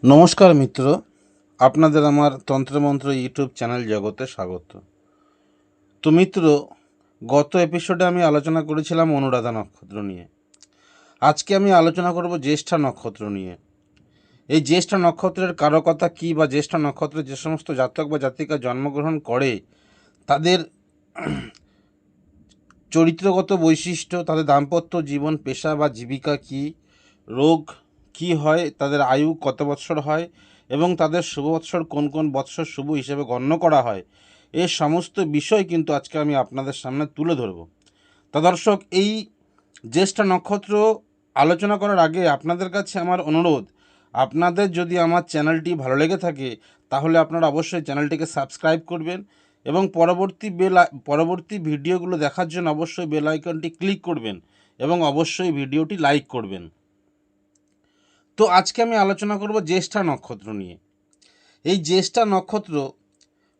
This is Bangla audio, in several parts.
নমস্কার মিত্র, আপনাদের আমার তন্ত্রমন্ত্র ইউটিউব চ্যানেল জগতে স্বাগত। তো মিত্র, গত এপিসোডে আমি আলোচনা করেছিলাম অনুরাধা নক্ষত্র নিয়ে। আজকে আমি আলোচনা করব জ্যেষ্ঠা নক্ষত্র নিয়ে। এই জ্যেষ্ঠা নক্ষত্রের কারকতা কী, বা জ্যেষ্ঠা নক্ষত্রে যে সমস্ত জাতক বা জাতিকা জন্মগ্রহণ করে তাদের চরিত্রগত বৈশিষ্ট্য, তাদের দাম্পত্য জীবন, পেশা বা জীবিকা কী, রোগ কী হয়, তাদের আয়ু কত বৎসর হয় এবং তাদের শুভ বৎসর কোন কোন বৎসর শুভ হিসেবে গণ্য করা হয়, এই সমস্ত বিষয় কিন্তু আজকে আমি আপনাদের সামনে তুলে ধরব। তা দর্শক, এই জ্যেষ্ঠা নক্ষত্র আলোচনা করার আগে আপনাদের কাছে আমার অনুরোধ, আপনাদের যদি আমার চ্যানেলটি ভালো লেগে থাকে তাহলে আপনারা অবশ্যই চ্যানেলটিকে সাবস্ক্রাইব করবেন এবং পরবর্তী ভিডিওগুলো দেখার জন্য অবশ্যই বেল আইকনটি ক্লিক করবেন এবং অবশ্যই ভিডিওটি লাইক করবেন। তো আজকে আমি আলোচনা করব জ্যেষ্ঠা নক্ষত্র নিয়ে। এই জ্যেষ্ঠা নক্ষত্র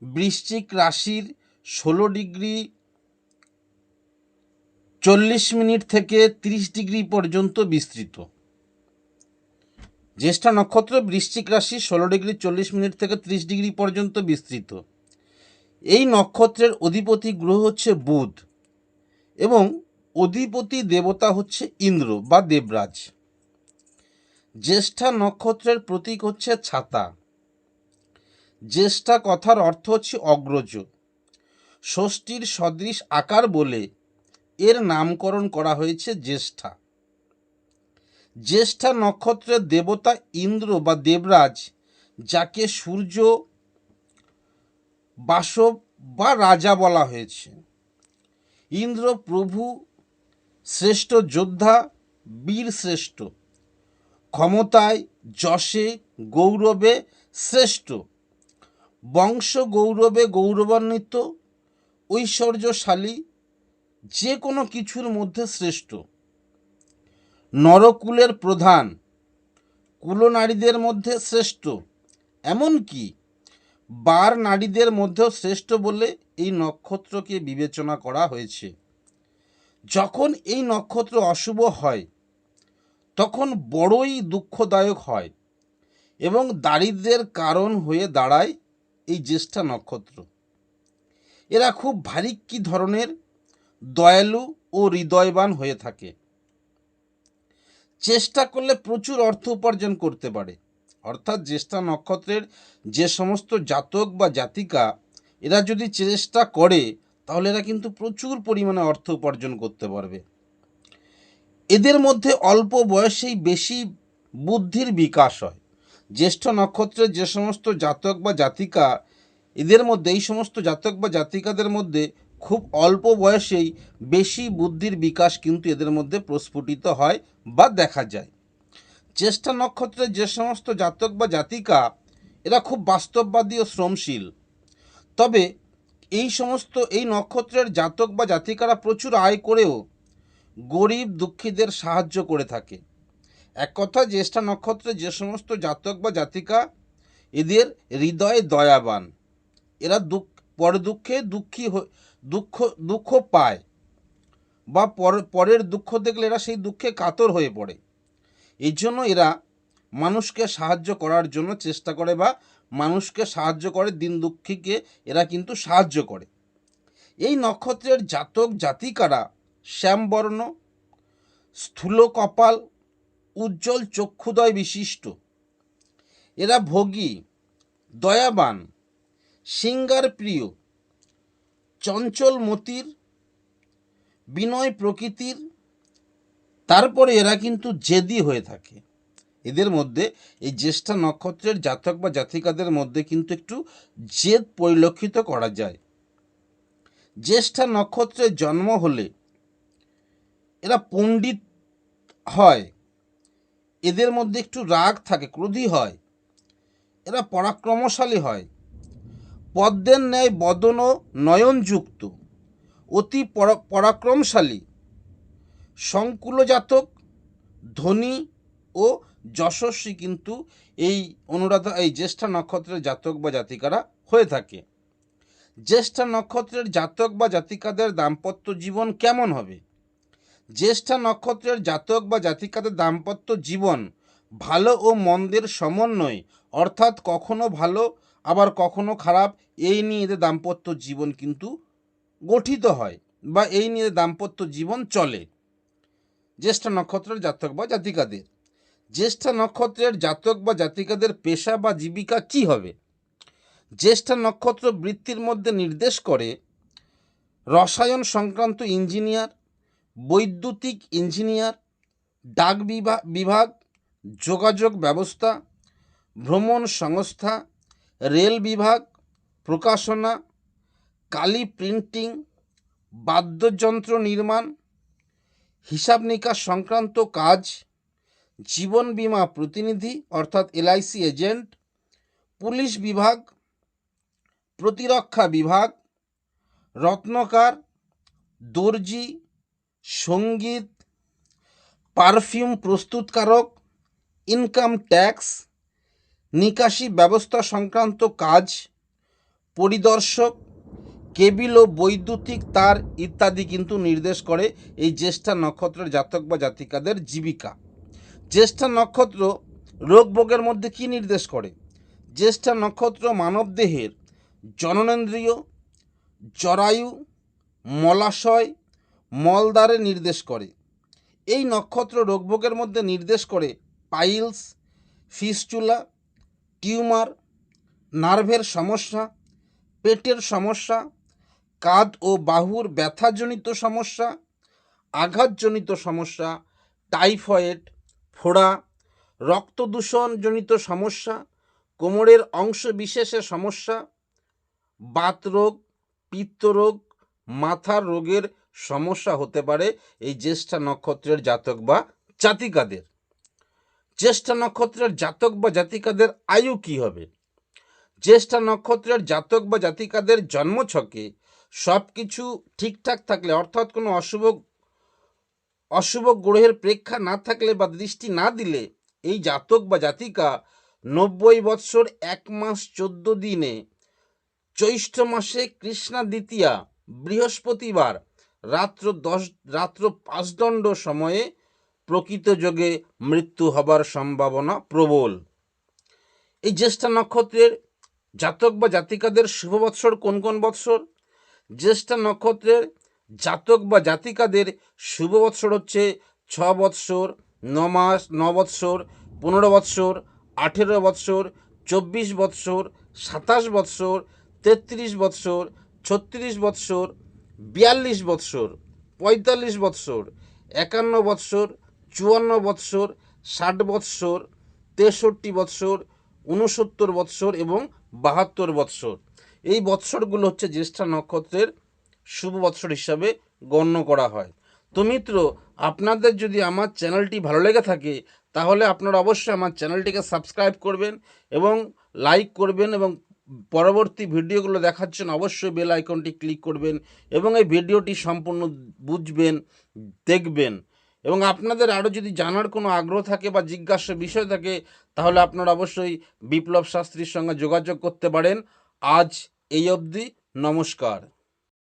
বৃশ্চিক রাশির 16°40' থেকে 30° পর্যন্ত বিস্তৃত। জ্যেষ্ঠা নক্ষত্র বৃশ্চিক রাশি 16°40' থেকে 30° পর্যন্ত বিস্তৃত। এই নক্ষত্রের অধিপতি গ্রহ হচ্ছে বুধ এবং অধিপতি দেবতা হচ্ছে ইন্দ্র বা দেবরাজ। জ্যেষ্ঠা নক্ষত্রের প্রতীক হচ্ছে ছাতা। জ্যেষ্ঠা কথার অর্থ হচ্ছে অগ্রজ। ষষ্ঠীর সদৃশ আকার বলে এর নামকরণ করা হয়েছে জ্যেষ্ঠা। জ্যেষ্ঠা নক্ষত্রের দেবতা ইন্দ্র বা দেবরাজ, যাকে সূর্য বাসব বা রাজা বলা হয়েছে। ইন্দ্র প্রভু, শ্রেষ্ঠ যোদ্ধা, বীর শ্রেষ্ঠ, ক্ষমতায়, যশে, গৌরবে শ্রেষ্ঠ, বংশ গৌরবে গৌরবান্বিত, ঐশ্বর্যশালী, যে কোনো কিছুর মধ্যে শ্রেষ্ঠ, নরকুলের প্রধান, কুলনারীদের মধ্যে শ্রেষ্ঠ, এমনকি বার নারীদের মধ্যেও শ্রেষ্ঠ বলে এই নক্ষত্রকে বিবেচনা করা হয়েছে। যখন এই নক্ষত্র অশুভ হয় তখন বড়ই দুঃখদায়ক হয় এবং দারিদ্র্যের কারণ হয়ে দাঁড়ায় এই জ্যেষ্ঠা নক্ষত্র। এরা খুব ভারিক্কি ধরনের, দয়ালু ও হৃদয়বান হয়ে থাকে। চেষ্টা করলে প্রচুর অর্থ উপার্জন করতে পারে। অর্থাৎ জ্যেষ্ঠা নক্ষত্রের যে সমস্ত জাতক বা জাতিকা এরা যদি চেষ্টা করে তাহলে এরা কিন্তু প্রচুর পরিমাণে অর্থ উপার্জন করতে পারবে। এদের মধ্যে অল্প বয়সেই বেশি বুদ্ধির বিকাশ হয়। জ্যেষ্ঠ নক্ষত্রের যে সমস্ত জাতক বা জাতিকা, এদের মধ্যে, এই সমস্ত জাতক বা জাতিকাদের মধ্যে খুব অল্প বয়সেই বেশি বুদ্ধির বিকাশ কিন্তু এদের মধ্যে প্রস্ফুটিত হয় বা দেখা যায়। জ্যেষ্ঠা নক্ষত্রের যে সমস্ত জাতক বা জাতিকা এরা খুব বাস্তববাদী ও শ্রমশীল। তবে এই নক্ষত্রের জাতক বা জাতিকারা প্রচুর আয় করেও গরিব দুঃখীদের সাহায্য করে থাকে। এক কথা, জ্যেষ্ঠা নক্ষত্রে যে সমস্ত জাতক বা জাতিকা এদের হৃদয়ে দয়াবান, এরা পরের দুঃখে দুঃখ পায় বা পরের দুঃখ দেখলে এরা সেই দুঃখে কাতর হয়ে পড়ে। এই জন্য এরা মানুষকে সাহায্য করার জন্য চেষ্টা করে বা মানুষকে সাহায্য করে, দিন দুঃখীকে এরা কিন্তু সাহায্য করে। এই নক্ষত্রের জাতক জাতিকারা শ্যামবর্ণ, স্থূল কপাল, উজ্জ্বল চক্ষুদয় বিশিষ্ট। এরা ভোগী, দয়াবান, সিঙ্গার প্রিয়, চঞ্চল মতির, বিনয় প্রকৃতির, তারপরে এরা কিন্তু জেদি হয়ে থাকে। এদের মধ্যে, এই জ্যেষ্ঠা নক্ষত্রের জাতক বা জাতিকাদের মধ্যে কিন্তু একটু জেদ পরিলক্ষিত করা যায়। জ্যেষ্ঠা নক্ষত্রের জন্ম হলে এরা পণ্ডিত হয়, এদের মধ্যে একটু রাগ থাকে, ক্রোধী হয়, এরা পরাক্রমশালী হয়, পদ্মের ন্যায় বদন ও নয়নযুক্ত, অতি পরাক্রমশালী, সংকুল জাতক, ধনী ও যশস্বী কিন্তু এই জ্যেষ্ঠা নক্ষত্রের জাতক বা জাতিকারা হয়ে থাকে। জ্যেষ্ঠা নক্ষত্রের জাতক বা জাতিকাদের দাম্পত্য জীবন কেমন হবে? জ্যেষ্ঠা নক্ষত্রের জাতক বা জাতিকাদের দাম্পত্য জীবন ভালো ও মন্দের সমন্বয়, অর্থাৎ কখনো ভালো আবার কখনো খারাপ, এই নিয়ে এদের দাম্পত্য জীবন কিন্তু গঠিত হয় বা এই নিয়ে দাম্পত্য জীবন চলে। জ্যেষ্ঠা নক্ষত্রের জাতক বা জাতিকাদের, জ্যেষ্ঠা নক্ষত্রের জাতক বা জাতিকাদের পেশা বা জীবিকা কি হবে? জ্যেষ্ঠা নক্ষত্র বৃত্তির মধ্যে নির্দেশ করে রসায়ন সংক্রান্ত ইঞ্জিনিয়ার, বৈদ্যুতিক ইঞ্জিনিয়ার, ডাক বিভাগ, যোগাযোগ ব্যবস্থা, ভ্রমণ সংস্থা, রেল বিভাগ, প্রকাশনা, কালি প্রিন্টিং, বাদ্যযন্ত্র নির্মাণ, হিসাব নিকাশ সংক্রান্ত কাজ, জীবন বীমা প্রতিনিধি অর্থাৎ এলআইসি এজেন্ট, পুলিশ বিভাগ, প্রতিরক্ষা বিভাগ, রত্নকার, দর্জি, সঙ্গীত, পারফিউম প্রস্তুতকারক, ইনকাম ট্যাক্স, নিকাশি ব্যবস্থা সংক্রান্ত কাজ, পরিদর্শক, কেবিল ও বৈদ্যুতিক তার ইত্যাদি কিন্তু নির্দেশ করে এই জ্যেষ্ঠা নক্ষত্রের জাতক বা জাতিকাদের জীবিকা। জ্যেষ্ঠা নক্ষত্র রোগ ভোগের মধ্যে কি নির্দেশ করে? জ্যেষ্ঠা নক্ষত্র মানবদেহের জননেন্দ্রিয়, জরায়ু, মলাশয়, মলদ্বারে নির্দেশ করে। এই নক্ষত্র রোগভোগের মধ্যে নির্দেশ করে পাইলস, ফিস্চুলা, টিউমার, নার্ভের সমস্যা, পেটের সমস্যা, কাঁধ ও বাহুর ব্যথাজনিত সমস্যা, আঘাতজনিত সমস্যা, টাইফয়েড, ফোড়া, রক্তদূষণজনিত সমস্যা, কোমরের অংশ বিশেষে সমস্যা, বাতরোগ, পিত্তরোগ, মাথার রোগের সমস্যা হতে পারে এই জ্যেষ্ঠা নক্ষত্রের জাতক বা জাতিকাদের। জ্যেষ্ঠা নক্ষত্রের জাতক বা জাতিকাদের আয়ু কি হবে? জ্যেষ্ঠা নক্ষত্রের জাতক বা জাতিকাদের জন্মছকে সব কিছু ঠিকঠাক থাকলে, অর্থাৎ কোনো অশুভ গ্রহের প্রেক্ষা না থাকলে বা দৃষ্টি না দিলে এই জাতক বা জাতিকা 90 বৎসর 1 মাস 14 দিনে জ্যৈষ্ঠ মাসে কৃষ্ণা দ্বিতীয়া বৃহস্পতিবার রাত্র 5 সময়ে প্রকৃত যোগে মৃত্যু হবার সম্ভাবনা প্রবল। এই জ্যেষ্ঠা নক্ষত্রের জাতক বা জাতিকাদের শুভ বৎসর কোন কোন বৎসর? জ্যেষ্ঠা নক্ষত্রের জাতক বা জাতিকাদের শুভ বৎসর হচ্ছে 6 বৎসর, 9 মাস, 9 বৎসর, 15 বৎসর, 18 বৎসর, 24 বৎসর, 27 বৎসর, 33 বৎসর, 36 বৎসর, 42 বৎসর, 45 বৎসর, 51 বৎসর, 54 বৎসর, 60 বৎসর, 63 বৎসর, 69 বৎসর এবং 72 বৎসর। এই বৎসরগুলো হচ্ছে জ্যেষ্ঠা নক্ষত্রের শুভ বৎসর হিসাবে গণ্য করা হয়। তো মিত্র, আপনাদের যদি আমার চ্যানেলটি ভালো লেগে থাকে তাহলে আপনারা অবশ্যই আমার চ্যানেলটিকে সাবস্ক্রাইব করবেন এবং লাইক করবেন এবং পরবর্তী ভিডিওগুলো দেখার জন্য অবশ্যই বেল আইকনটি ক্লিক করবেন এবং এই ভিডিওটি সম্পূর্ণ বুঝবেন, দেখবেন। এবং আপনাদের আরও যদি জানার কোনো আগ্রহ থাকে বা জিজ্ঞাসা বিষয় থাকে তাহলে আপনারা অবশ্যই বিপ্লব শাস্ত্রীর সঙ্গে যোগাযোগ করতে পারেন। আজ এই অবধি, নমস্কার।